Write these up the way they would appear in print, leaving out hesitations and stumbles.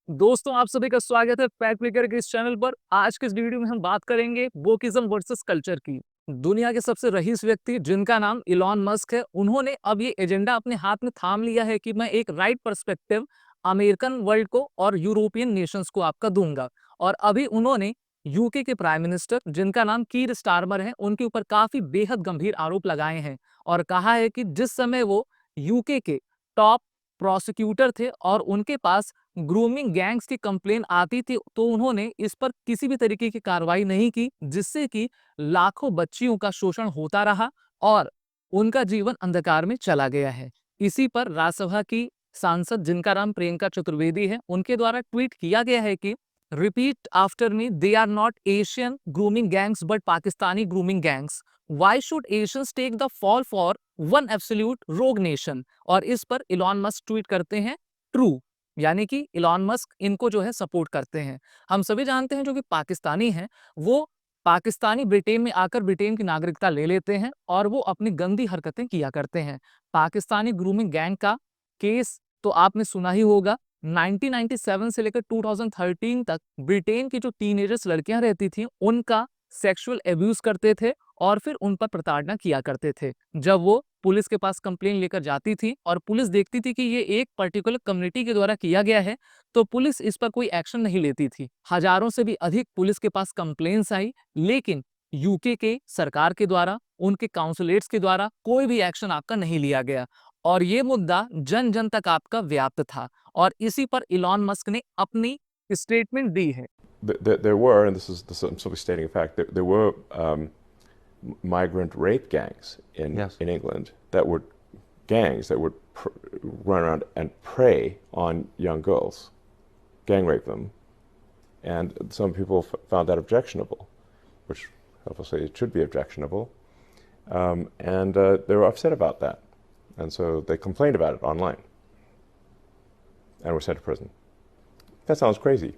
दोस्तों, आप सभी का स्वागत है फैक्ट ब्रेकर के इस चैनल पर। आज के इस वीडियो में हम बात करेंगे वोकिज्म वर्सेस कल्चर की। दुनिया के सबसे रईस व्यक्ति जिनका नाम इलॉन मस्क है, उन्होंने अब ये एजेंडा अपने हाथ में थाम लिया है कि मैं एक राइट पर्सपेक्टिव अमेरिकन वर्ल्ड को और यूरोपियन नेशंस को आपका दूंगा। और अभी उन्होंने यूके के प्राइम मिनिस्टर जिनका नाम कीर स्टारमर है, उनके ऊपर काफी बेहद गंभीर आरोप लगाए हैं और कहा है कि जिस समय वो यूके के टॉप प्रोसिक्यूटर थे और उनके पास ग्रूमिंग गैंग्स की कंप्लेन आती थी, तो उन्होंने इस पर किसी भी तरीके की कार्रवाई नहीं की, जिससे कि लाखों बच्चियों का शोषण होता रहा और उनका जीवन अंधकार में चला गया है। इसी पर राज्यसभा की सांसद जिनका नाम प्रियंका चतुर्वेदी है, उनके द्वारा ट्वीट किया गया है कि repeat after me, they are not Asian grooming gangs but Pakistani grooming gangs. Why should Asians take the fall for one absolute rogue nation. और इस पर इलॉन मस्क ट्वीट करते हैं ट्रू, यानी कि इलॉन मस्क इनको जो है सपोर्ट करते हैं। हम सभी जानते हैं जो कि पाकिस्तानी हैं, वो पाकिस्तानी ब्रिटेन में आकर ब्रिटेन की नागरिकता ले लेते हैं और वो अपनी गंदी हरकतें किया करते हैं। पाकिस्तानी ग्रूमिंग गैंग का केस तो आपने सुना ही होगा। 1997 से लेकर 2013 तक ब्रिटेन की जो टीनेजर्स लड़कियां रहती थी, उनका सेक्सुअल एब्यूज करते थे और फिर उन पर प्रताड़ना किया करते थे। जब वो पुलिस के पास कंप्लेन लेकर जाती थी और पुलिस देखती थी कि ये एक पर्टिकुलर कम्युनिटी के द्वारा किया गया है, तो पुलिस इस पर कोई एक्शन नहीं लेती थी। हजारों से भी अधिक पुलिस के पास कंप्लेन्स आई, लेकिन यूके के सरकार के द्वारा, उनके काउंसलेट्स के द्वारा कोई भी एक्शन आपका नहीं लिया गया और ये मुद्दा जन जन तक आपका व्याप्त था। और इसी पर इलॉन मस्क ने अपनी स्टेटमेंट दी है। There were, and this I'm simply stating a fact, there were migrant rape gangs Yes. in England that were gangs that would run around and prey on young girls, gang rape them, and some people found that objectionable, which obviously it should be objectionable, and they were upset about that, and so they complained about it online and were sent to prison. That sounds crazy.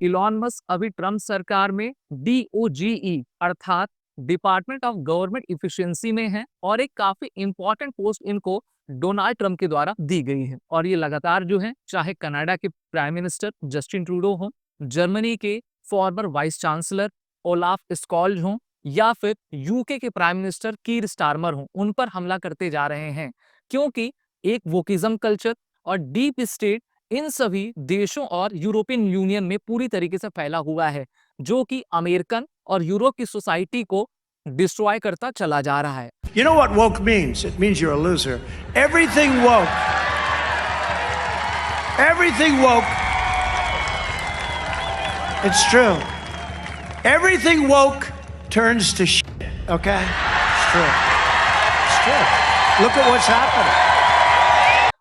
Elon Musk अभी Trump सरकार में DOGE अर्थात department of government efficiency में है और एक काफी important post इनको डोनाल्ड ट्रम्प के द्वारा दी गई है। और ये लगातार जो है, चाहे कनाडा के प्राइम मिनिस्टर जस्टिन ट्रूडो हो, जर्मनी के farmer vice chancellor Olaf Scholz हो, या फिर यूके के प्राइम मिनिस्टर कीर स्टारमर हो, उन पर हमला करते जा रहे हैं। क्योंकि एक वोकिज्म कल्चर और डीप स्टेट इन सभी देशों और यूरोपियन यूनियन में पूरी तरीके से फैला हुआ है, जो कि अमेरिकन और यूरोप की सोसाइटी को डिस्ट्रॉय करता चला जा रहा है। You know what woke means? It means you're a loser. Everything woke. Everything woke. It's true. Everything woke turns to shit. Okay? It's true. It's true. Look at what's happening.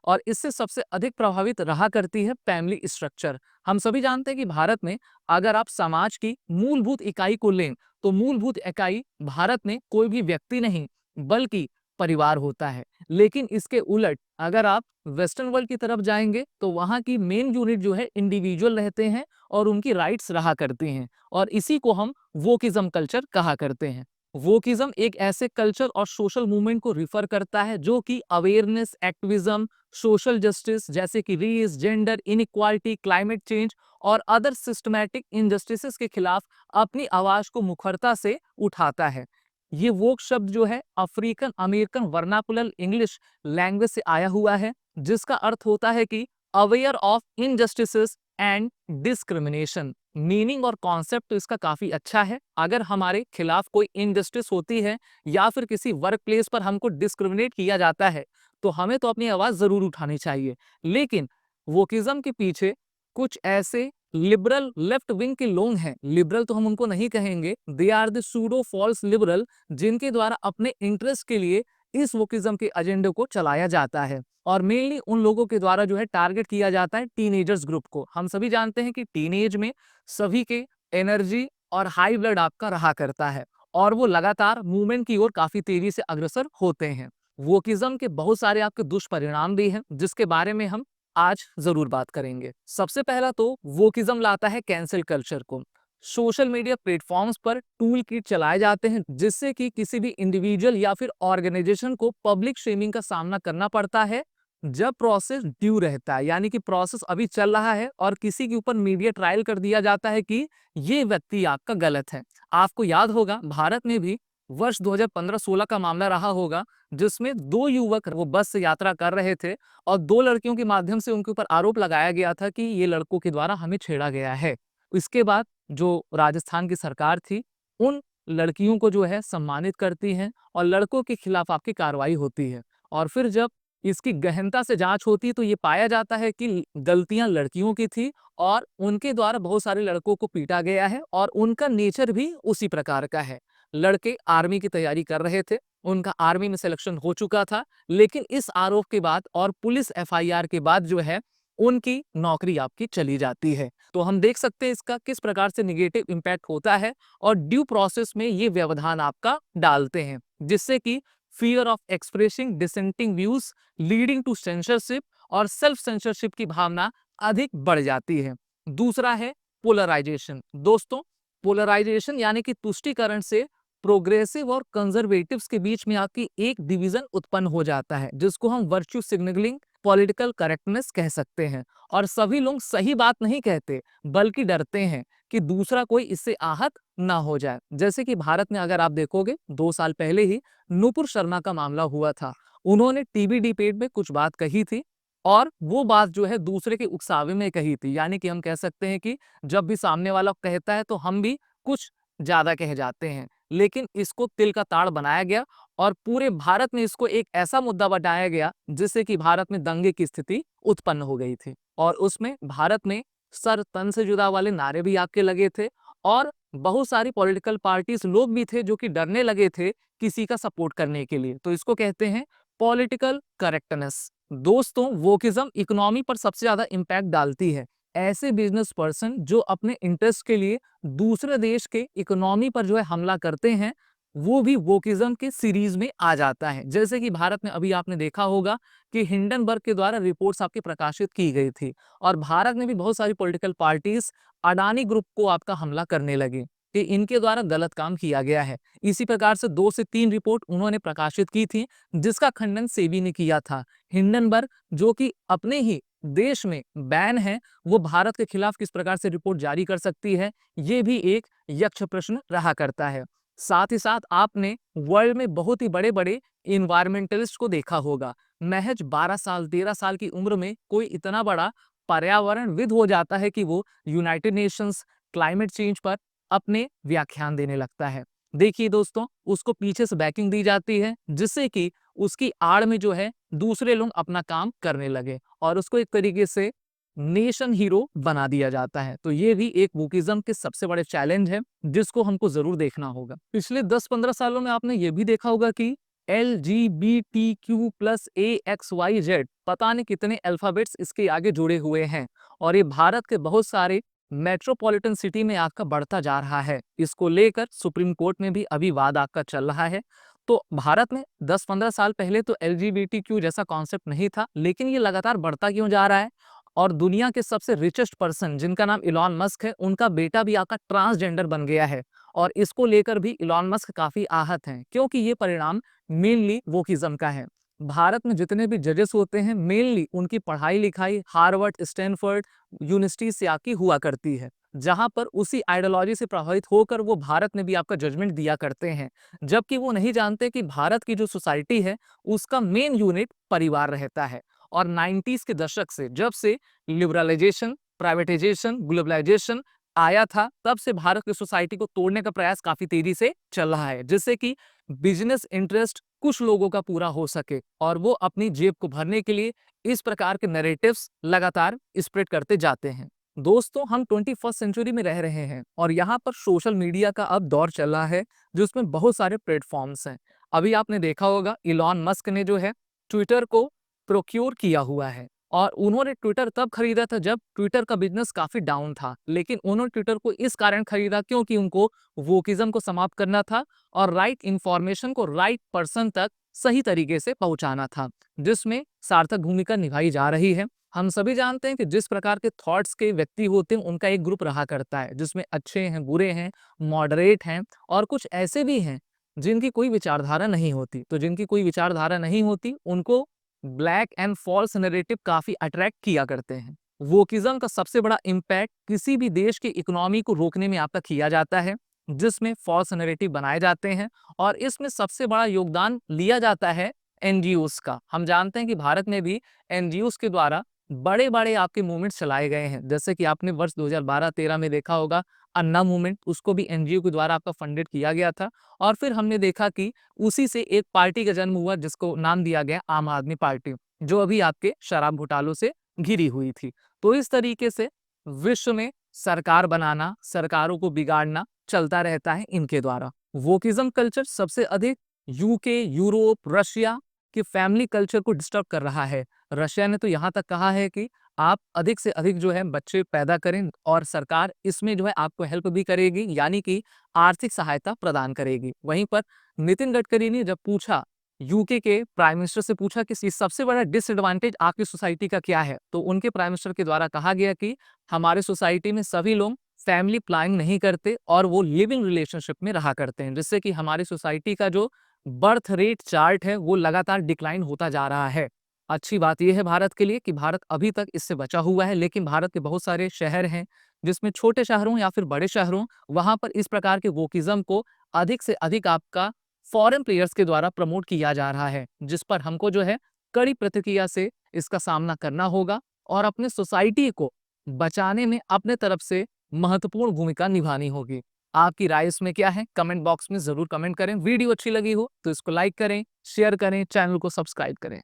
और इससे सबसे अधिक प्रभावित रहा करती है फैमिली स्ट्रक्चर। हम सभी जानते हैं कि भारत में अगर आप समाज की मूलभूत इकाई को लें, तो मूलभूत इकाई भारत में कोई भी व्यक्ति नहीं बल्कि परिवार होता है। लेकिन इसके उलट अगर आप वेस्टर्न वर्ल्ड की तरफ जाएंगे, तो वहां की मेन यूनिट जो है इंडिविजुअल रहते हैं और उनकी राइट्स रहा करती हैं, और इसी को हम वोकिज्म कल्चर कहा करते हैं। वोकिज्म एक ऐसे कल्चर और सोशल मूवमेंट को रिफर करता है जो कि अवेयरनेस, एक्टिविज्म, सोशल जस्टिस जैसे कि race, gender inequality, climate change और अदर सिस्टमैटिक इनजस्टिसेस के खिलाफ अपनी आवाज को मुखरता से उठाता है। ये वोक शब्द जो है African American vernacular English language से आया हुआ है, जिसका अर्थ होता है कि aware of injustices and discrimination. Meaning और कॉन्सेप्ट तो इसका काफी अच्छा है। अगर हमारे खिलाफ कोई इनजस्टिस होती है या फिर किसी वर्क प्लेस पर हमको डिस्क्रिमिनेट किया जाता है, तो हमें तो अपनी आवाज जरूर उठानी चाहिए। लेकिन वोकिज्म के पीछे कुछ ऐसे लिबरल लेफ्ट विंग के लोग हैं, लिबरल तो हम उनको नहीं कहेंगे, they are the pseudo false liberal, जिनके द्वारा अपने इंटरेस्ट के लिए इस वोकिज्म के एजेंडे को चलाया जाता है। और मेनली उन लोगों के द्वारा जो है टारगेट किया जाता है टीनेजर्स ग्रुप को। हम सभी जानते हैं कि टीनेज में सभी के एनर्जी और हाई ब्लड आपका रहा करता है और वो लगातार मूवमेंट की ओर काफी तेजी से अग्रसर होते हैं। वोकिज्म के बहुत सारे आपके दुष्परिणाम भी हैं, जिसके बारे में हम आज जरूर बात करेंगे। सबसे पहला तो वोकिज्म लाता है कैंसिल कल्चर को। सोशल मीडिया प्लेटफॉर्म्स पर टूल किट चलाए जाते हैं, जिससे कि किसी भी इंडिविजुअल या फिर ऑर्गेनाइजेशन को पब्लिक शेमिंग का सामना करना पड़ता है जब प्रोसेस ड्यू रहता है, यानी कि प्रोसेस अभी चल रहा है और किसी के ऊपर मीडिया ट्रायल कर दिया जाता है कि ये व्यक्ति आपका गलत है। आपको याद होगा भारत में भी वर्ष 2015-16 का मामला रहा होगा, जिसमें 2 युवक वो बस से यात्रा कर रहे थे और 2 लड़कियों के माध्यम से उनके ऊपर आरोप लगाया गया था कि ये लड़कों के द्वारा हमें छेड़ा गया है। इसके बाद जो राजस्थान की सरकार थी, उन लड़कियों को जो है सम्मानित करती है और लड़कों के खिलाफ आपकी कार्रवाई होती है। और फिर जब इसकी गहनता से जांच होती है तो ये पाया जाता है कि गलतियां लड़कियों की थी और उनके द्वारा बहुत सारे लड़कों को पीटा गया है और उनका नेचर भी उसी प्रकार का है। लड़के आर्मी की तैयारी कर रहे थे, उनका आर्मी में सिलेक्शन हो चुका था, लेकिन इस आरोप के बाद और पुलिस एफआईआर के बाद जो है उनकी नौकरी आपकी चली जाती है। तो हम देख सकते हैं इसका किस प्रकार से निगेटिव इम्पैक्ट होता है और ड्यू प्रोसेस में ये व्यवधान आपका डालते हैं, जिससे कि fear of expressing dissenting views leading to censorship और सेल्फ सेंसरशिप की भावना अधिक बढ़ जाती है। दूसरा है पोलराइजेशन। दोस्तों, पोलराइजेशन यानी कि तुष्टीकरण से प्रोग्रेसिव और कंजर्वेटिव्स के बीच में आपकी एक डिवीजन उत्पन्न हो जाता है, जिसको हम वर्च्यू सिग्नलिंग पॉलिटिकल करेक्टनेस कह सकते हैं। और सभी लोग सही बात नहीं कहते, बल्कि डरते हैं कि दूसरा कोई इससे आहत ना हो जाए। जैसे कि भारत में अगर आप देखोगे 2 साल पहले ही नूपुर शर्मा का मामला हुआ था। उन्होंने टीवी डिबेट में कुछ बात कही थी और वो बात जो है दूसरे के उकसावे में कही थी, यानी कि हम कह सकते हैं कि जब भी सामने वाला कहता है तो हम भी कुछ ज्यादा कह जाते हैं। लेकिन इसको तिल का ताड़ बनाया गया और पूरे भारत में इसको एक ऐसा मुद्दा बनाया गया जिससे कि भारत में दंगे की स्थिति उत्पन्न हो गई थी। और उसमें भारत में सर तन से जुदा वाले नारे भी आपके लगे थे और बहुत सारी पॉलिटिकल पार्टीज लोग भी थे जो कि डरने लगे थे किसी का सपोर्ट करने के लिए। तो इसको कहते हैं पॉलिटिकल करेक्टनेस। दोस्तों, वोकिज्म इकोनॉमी पर सबसे ज्यादा इंपैक्ट डालती है। ऐसे बिजनेस पर्सन जो अपने इंटरेस्ट के लिए दूसरे देश के इकोनॉमी पर जो है हमला करते हैं, वो भी वोकिज्म के सीरीज में आ जाता है। जैसे कि भारत में अभी आपने देखा होगा कि हिंडनबर्ग के द्वारा रिपोर्ट्स आपकी प्रकाशित की गई थी और भारत में भी बहुत सारी पॉलिटिकल पार्टीज अडानी ग्रुप को आपका हमला करने लगे कि इनके द्वारा गलत काम किया गया है। इसी प्रकार से 2 से 3 रिपोर्ट उन्होंने प्रकाशित की थी, जिसका खंडन सेबी ने किया था। हिंडनबर्ग जो कि अपने ही देश में बैन है, वो भारत के खिलाफ किस प्रकार से रिपोर्ट जारी कर सकती है, ये भी एक यक्ष प्रश्न रहा करता है। साथ ही साथ आपने वर्ल्ड में बहुत ही बड़े बड़े इन्वायरमेंटलिस्ट को देखा होगा। महज 12 साल 13 साल की उम्र में कोई इतना बड़ा पर्यावरणविद हो जाता है कि वो यूनाइटेड नेशंस क्लाइमेट चेंज पर अपने व्याख्यान देने लगता है। देखिए दोस्तों, उसको पीछे से बैकिंग दी जाती है जिससे कि उसकी आड़ में जो है दूसरे लोग अपना काम करने लगे और उसको एक तरीके से नेशन हीरो बना दिया जाता है। तो ये भी एक वोकिज्म के सबसे बड़े चैलेंज है जिसको हमको जरूर देखना होगा। पिछले 10-15 सालों में आपने ये भी देखा होगा कि LGBTQ+AXYZ पता नहीं कितने अल्फाबेट्स इसके आगे जुड़े हुए हैं और ये भारत के बहुत सारे मेट्रोपॉलिटन सिटी में आपका बढ़ता जा रहा है। इसको लेकर सुप्रीम कोर्ट में भी अभी वाद आपका चल रहा है। तो भारत में 10-15 साल पहले तो LGBTQ जैसा कॉन्सेप्ट नहीं था, लेकिन ये लगातार बढ़ता क्यों जा रहा है? और दुनिया के सबसे रिचेस्ट पर्सन जिनका नाम इलॉन मस्क है, उनका बेटा भी आपका ट्रांसजेंडर बन गया है और इसको लेकर भी इलॉन मस्क काफी आहत हैं, क्योंकि ये परिणाम मेनली वोकिज्म का है। भारत में जितने भी जजेस होते हैं, मेनली उनकी पढ़ाई लिखाई हार्वर्ड, स्टैनफोर्ड यूनिवर्सिटी से आपकी हुआ करती है, जहां पर उसी आइडियोलॉजी से प्रभावित होकर वो भारत में भी आपका जजमेंट दिया करते हैं, जबकि वो नहीं जानते कि भारत की जो सोसाइटी है उसका मेन यूनिट परिवार रहता है। और 90s के दशक से जब से लिबरलाइजेशन, प्राइवेटाइजेशन, ग्लोबलाइजेशन आया था, तब से भारत की सोसाइटी को तोड़ने का प्रयास काफी तेजी से चल रहा है, जिससे कि बिजनेस इंटरेस्ट कुछ लोगों का पूरा हो सके और वो अपनी जेब को भरने के लिए इस प्रकार के नैरेटिव्स लगातार स्प्रेड करते जाते हैं। दोस्तों, हम 21st सेंचुरी में रह रहे हैं और यहाँ पर सोशल मीडिया का अब दौर चल रहा है, जिसमें बहुत सारे प्लेटफॉर्म्स हैं। अभी आपने देखा होगा इलॉन मस्क ने जो है ट्विटर को प्रोक्योर किया हुआ है और उन्होंने ट्विटर तब खरीदा था जब ट्विटर का बिजनेस काफी डाउन था, लेकिन उन्होंने ट्विटर को इस कारण खरीदा क्योंकि उनको वोकिज्म को समाप्त करना था और राइट इंफॉर्मेशन को राइट पर्सन तक सही तरीके से पहुंचाना था, जिसमें सार्थक भूमिका निभाई जा रही है। हम सभी जानते हैं कि जिस प्रकार के थॉट्स के व्यक्ति होते हैं उनका एक ग्रुप रहा करता है, जिसमें अच्छे हैं, बुरे हैं, मॉडरेट हैं और कुछ ऐसे भी हैं जिनकी कोई विचारधारा नहीं होती। तो जिनकी कोई विचारधारा नहीं होती उनको ब्लैक एंड फॉल्स नैरेटिव काफी अट्रैक्ट किया करते हैं। वोकिज्म का सबसे बड़ा इम्पैक्ट किसी भी देश की इकोनॉमी को रोकने में आपका किया जाता है, जिसमें फॉल्स नैरेटिव बनाए जाते हैं, और इसमें सबसे बड़ा योगदान लिया जाता है एनजीओस का। हम जानते हैं कि भारत में भी एनजीओस के द्वारा बड़े बड़े आपके मूवमेंट्स चलाए गए हैं, जैसे कि आपने वर्ष 2012-13 में देखा होगा अन्ना मूवमेंट, उसको भी एनजीओ के द्वारा आपका फंडेड किया गया था। और फिर हमने देखा कि उसी से एक पार्टी का जन्म हुआ जिसको नाम दिया गया आम आदमी पार्टी, जो अभी आपके शराब घोटालों से घिरी हुई थी। तो इस तरीके से विश्व में सरकार बनाना, सरकारों को बिगाड़ना चलता रहता है इनके द्वारा। वोकिज्म कल्चर सबसे अधिक यूके, यूरोप, रशिया के फैमिली कल्चर को डिस्टर्ब कर रहा है। रशिया ने तो यहाँ तक कहा है कि आप अधिक से अधिक जो है बच्चे पैदा करें और सरकार इसमें जो है आपको हेल्प भी करेगी, यानी कि आर्थिक सहायता प्रदान करेगी। वहीं पर नितिन गडकरी ने जब पूछा, यूके के प्राइम मिनिस्टर से पूछा कि सबसे बड़ा डिसएडवांटेज आपकी सोसाइटी का क्या है, तो उनके प्राइम मिनिस्टर के द्वारा कहा गया कि हमारे सोसाइटी में सभी लोग फैमिली प्लानिंग नहीं करते और वो लिविंग रिलेशनशिप में रहा करते हैं, जिससे कि हमारी सोसाइटी का जो बर्थ रेट चार्ट है वो लगातार डिक्लाइन होता जा रहा है। अच्छी बात यह है भारत के लिए कि भारत अभी तक इससे बचा हुआ है, लेकिन भारत के बहुत सारे शहर हैं जिसमें छोटे शहरों या फिर बड़े शहरों, वहां पर इस प्रकार के वोकिज्म को अधिक से अधिक आपका फॉरेन प्लेयर्स के द्वारा प्रमोट किया जा रहा है, जिस पर हमको जो है कड़ी प्रतिक्रिया से इसका सामना करना होगा और अपने सोसाइटी को बचाने में अपने तरफ से महत्वपूर्ण भूमिका निभानी होगी। आपकी राय इसमें क्या है? कमेंट बॉक्स में जरूर कमेंट करें। वीडियो अच्छी लगी हो तो इसको लाइक करें, शेयर करें, चैनल को सब्सक्राइब करें।